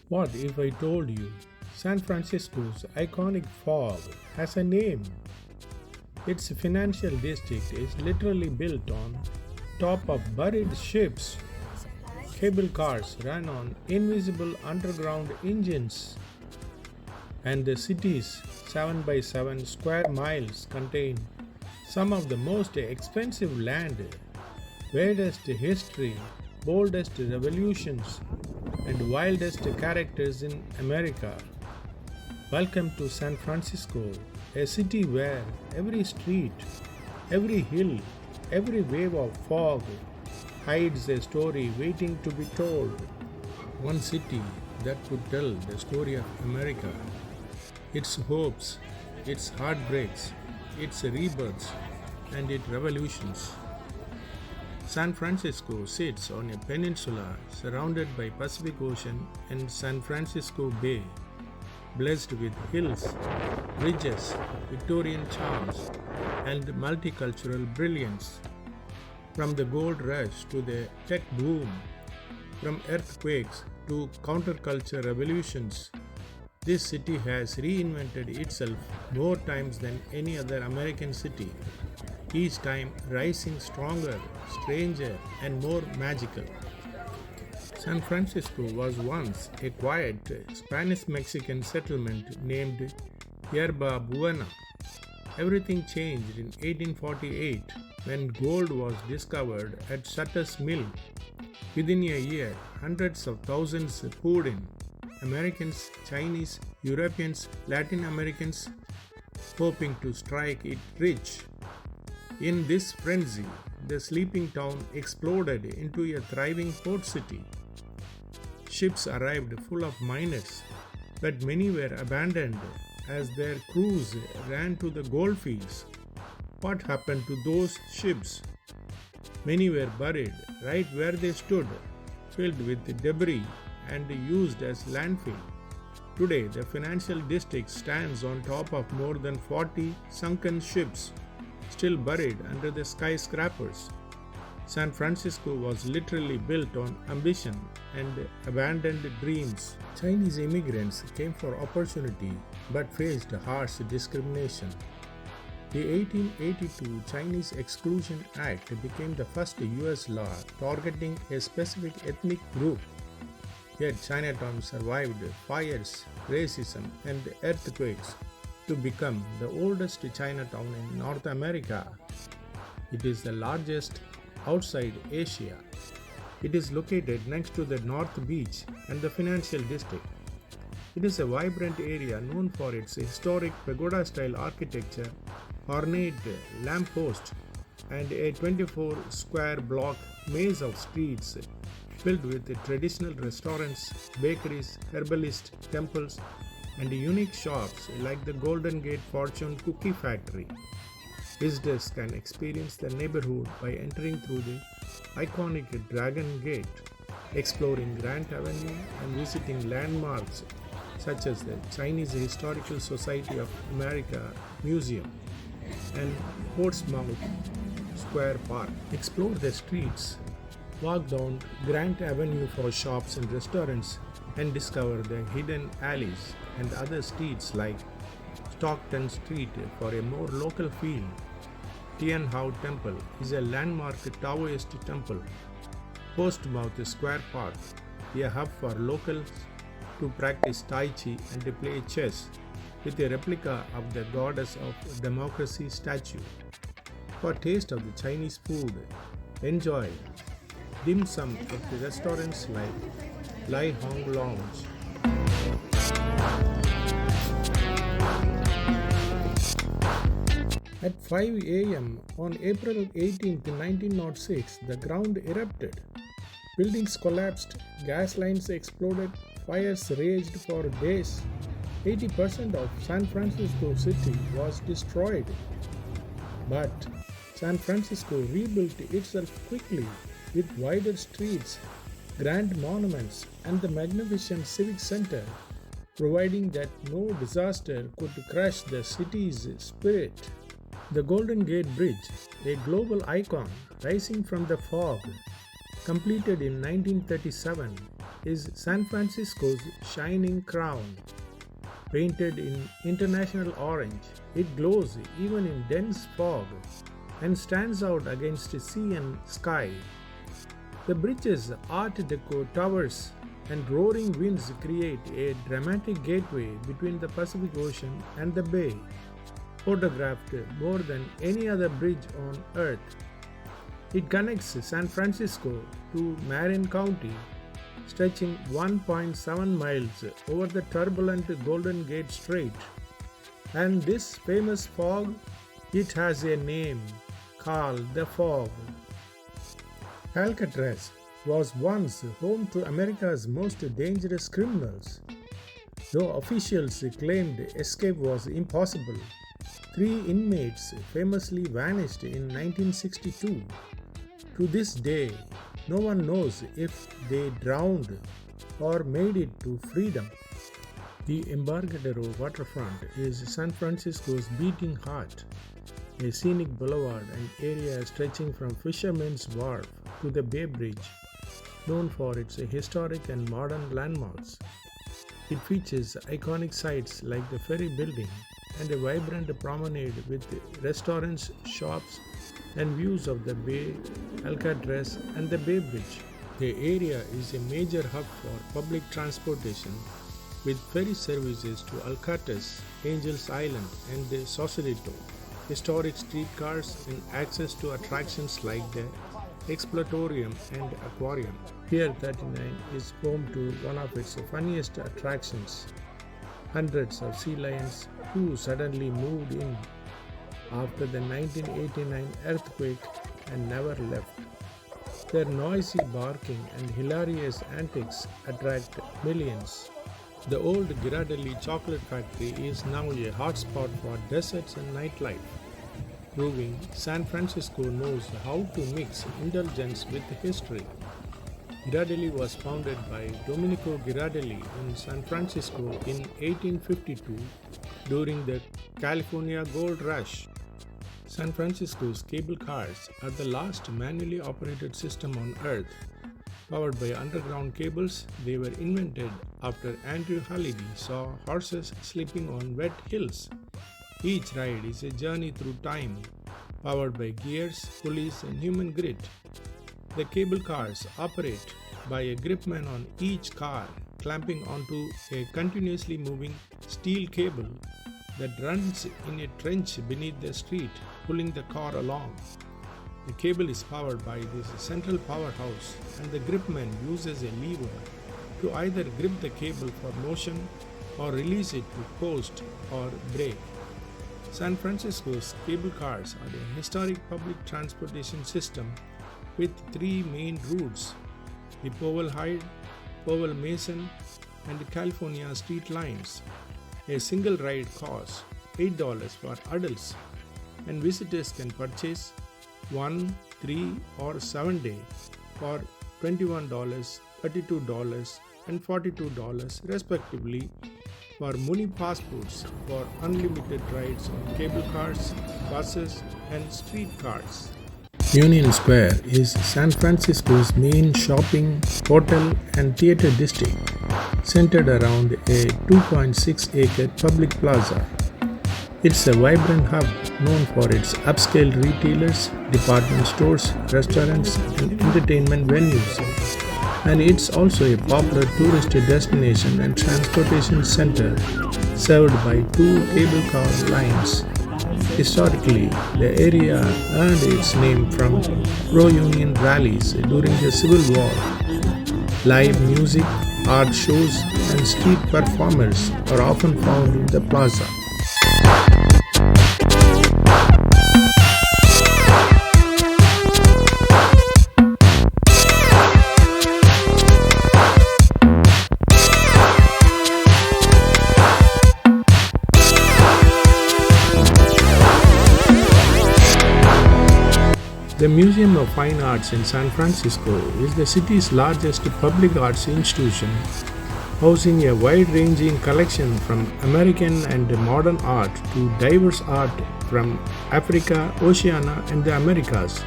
What if I told you San Francisco's iconic fog has a name? Its financial district is literally built on top of buried ships. Cable cars run on invisible underground engines, and the city's 7 by 7 square miles contain some of the most expensive land, weirdest history, boldest revolutions, and wildest characters in America. Welcome to San Francisco, a city where every street, every hill, every wave of fog hides a story waiting to be told. One city that could tell the story of America, its hopes, its heartbreaks, its rebirths, and its revolutions. San Francisco sits on a peninsula surrounded by Pacific Ocean and San Francisco Bay, blessed with hills, bridges, Victorian charms, and multicultural brilliance. From the gold rush to the tech boom, from earthquakes to counterculture revolutions, this city has reinvented itself more times than any other American city, each time rising stronger, stranger, and more magical. San Francisco was once a quiet Spanish-Mexican settlement named Yerba Buena. Everything changed in 1848 when gold was discovered at Sutter's Mill. Within a year, hundreds of thousands poured in. Americans, Chinese, Europeans, Latin Americans, hoping to strike it rich. In this frenzy, the sleeping town exploded into a thriving port city. Ships arrived full of miners, but many were abandoned as their crews ran to the goldfields. What happened to those ships? Many were buried right where they stood, filled with debris and used as landfill. Today, the financial district stands on top of more than 40 sunken ships, still buried under the skyscrapers. San Francisco was literally built on ambition and abandoned dreams. Chinese immigrants came for opportunity but faced harsh discrimination. The 1882 Chinese Exclusion Act became the first US law targeting a specific ethnic group. Yet Chinatown survived fires, racism, and earthquakes to become the oldest Chinatown in North America. It is the largest outside Asia. It is located next to the North Beach and the financial district. It is a vibrant area known for its historic pagoda-style architecture, ornate lampposts, and a 24-square block maze of streets filled with traditional restaurants, bakeries, herbalist temples, and unique shops like the Golden Gate Fortune Cookie Factory. Visitors can experience the neighborhood by entering through the iconic Dragon Gate, exploring Grant Avenue, and visiting landmarks such as the Chinese Historical Society of America Museum and Portsmouth Square Park. Explore the streets, walk down Grant Avenue for shops and restaurants, and discover the hidden alleys and other streets like Stockton Street for a more local feel. Tian Hao Temple is a landmark Taoist temple. Portsmouth Square Park, a hub for locals to practice Tai Chi and to play chess, with a replica of the Goddess of Democracy statue. For a taste of the Chinese food, enjoy dim sum at the restaurants like Lai Hong Lounge. At 5 a.m. on April 18, 1906, the ground erupted. Buildings collapsed, gas lines exploded, fires raged for days. 80% of San Francisco City was destroyed. But San Francisco rebuilt itself quickly with wider streets, grand monuments, and the magnificent civic center, providing that no disaster could crush the city's spirit. The Golden Gate Bridge, a global icon rising from the fog, completed in 1937, is San Francisco's shining crown. Painted in international orange, it glows even in dense fog and stands out against sea and sky. The bridge's Art Deco towers and roaring winds create a dramatic gateway between the Pacific Ocean and the bay, photographed more than any other bridge on Earth. It connects San Francisco to Marin County, stretching 1.7 miles over the turbulent Golden Gate Strait. And this famous fog, it has a name, Karl the Fog. Alcatraz was once home to America's most dangerous criminals. Though officials claimed escape was impossible, 3 inmates famously vanished in 1962. To this day, no one knows if they drowned or made it to freedom. The Embarcadero waterfront is San Francisco's beating heart, a scenic boulevard and area stretching from Fisherman's Wharf to the Bay Bridge, known for its historic and modern landmarks. It features iconic sites like the Ferry Building and a vibrant promenade with restaurants, shops, and views of the Bay, Alcatraz, and the Bay Bridge. The area is a major hub for public transportation, with ferry services to Alcatraz, Angels Island, and Sausalito, historic streetcars, and access to attractions like the Exploratorium and Aquarium. Pier 39 is home to one of its funniest attractions. Hundreds of sea lions who suddenly moved in after the 1989 earthquake and never left. Their noisy barking and hilarious antics attract millions. The old Ghirardelli chocolate factory is now a hotspot for desserts and nightlife, proving San Francisco knows how to mix indulgence with history. Ghirardelli was founded by Domenico Ghirardelli in San Francisco in 1852 during the California Gold Rush. San Francisco's cable cars are the last manually operated system on Earth. Powered by underground cables, they were invented after Andrew Halliday saw horses sleeping on wet hills. Each ride is a journey through time, powered by gears, pulleys, and human grit. The cable cars operate by a gripman on each car, clamping onto a continuously moving steel cable that runs in a trench beneath the street, pulling the car along. The cable is powered by this central powerhouse, and the gripman uses a lever to either grip the cable for motion or release it to coast or brake. San Francisco's cable cars are a historic public transportation system with 3 main routes: the Powell Hyde, Powell Mason, and the California Street lines. A single ride costs $8 for adults, and visitors can purchase 1, 3, or 7 day for $21, $32, and $42 respectively for Muni passports for unlimited rides on cable cars, buses, and streetcars. Union Square is San Francisco's main shopping, hotel, and theater district, centered around a 2.6-acre public plaza. It's a vibrant hub known for its upscale retailers, department stores, restaurants, and entertainment venues. And it's also a popular tourist destination and transportation center, served by 2 cable car lines. Historically, the area earned its name from pro-union rallies during the Civil War. Live music, art shows, and street performers are often found in the plaza. The Museum of Fine Arts in San Francisco is the city's largest public arts institution, housing a wide-ranging collection from American and modern art to diverse art from Africa, Oceania, and the Americas,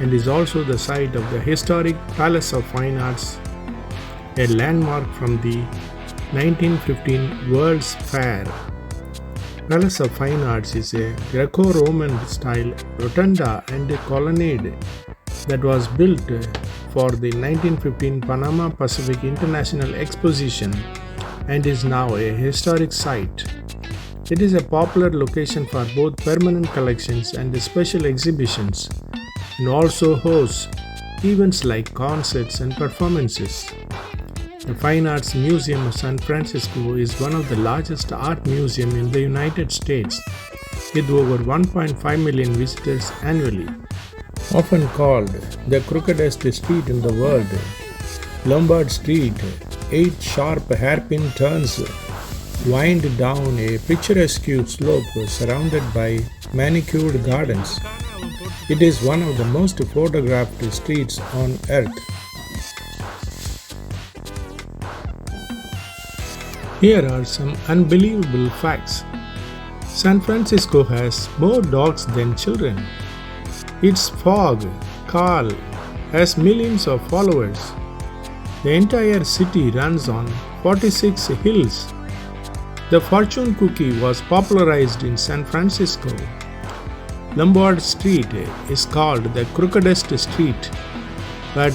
and is also the site of the historic Palace of Fine Arts. a landmark from the 1915 World's Fair. Palace of Fine Arts is a Greco-Roman style rotunda and a colonnade that was built for the 1915 Panama Pacific International Exposition and is now a historic site. It is a popular location for both permanent collections and special exhibitions, and also hosts events like concerts and performances. The Fine Arts Museum of San Francisco is one of the largest art museums in the United States, with over 1.5 million visitors annually. Often called the crookedest street in the world, Lombard Street, 8 sharp hairpin turns wind down a picturesque slope surrounded by manicured gardens. It is one of the most photographed streets on earth. Here are some unbelievable facts. San Francisco has more dogs than children. Its fog, Karl, has millions of followers. The entire city runs on 46 hills. The fortune cookie was popularized in San Francisco. Lombard Street is called the crookedest street, but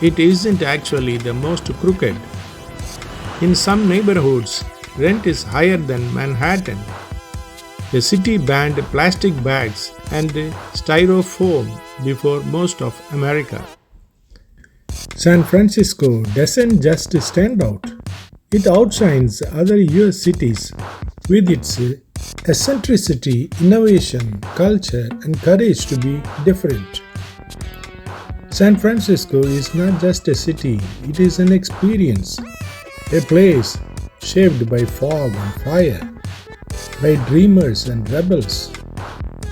it isn't actually the most crooked. In some neighborhoods, rent is higher than Manhattan. The city banned plastic bags and styrofoam before most of America. San Francisco doesn't just stand out. It outshines other US cities with its eccentricity, innovation, culture, and courage to be different. San Francisco is not just a city, it is an experience, a place shaped by fog and fire, by dreamers and rebels,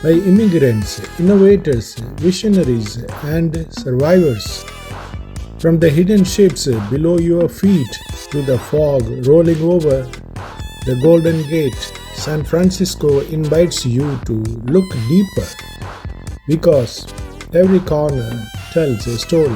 by immigrants, innovators, visionaries, and survivors. From the hidden ships below your feet to the fog rolling over the Golden Gate, San Francisco invites you to look deeper, because every corner tells a story.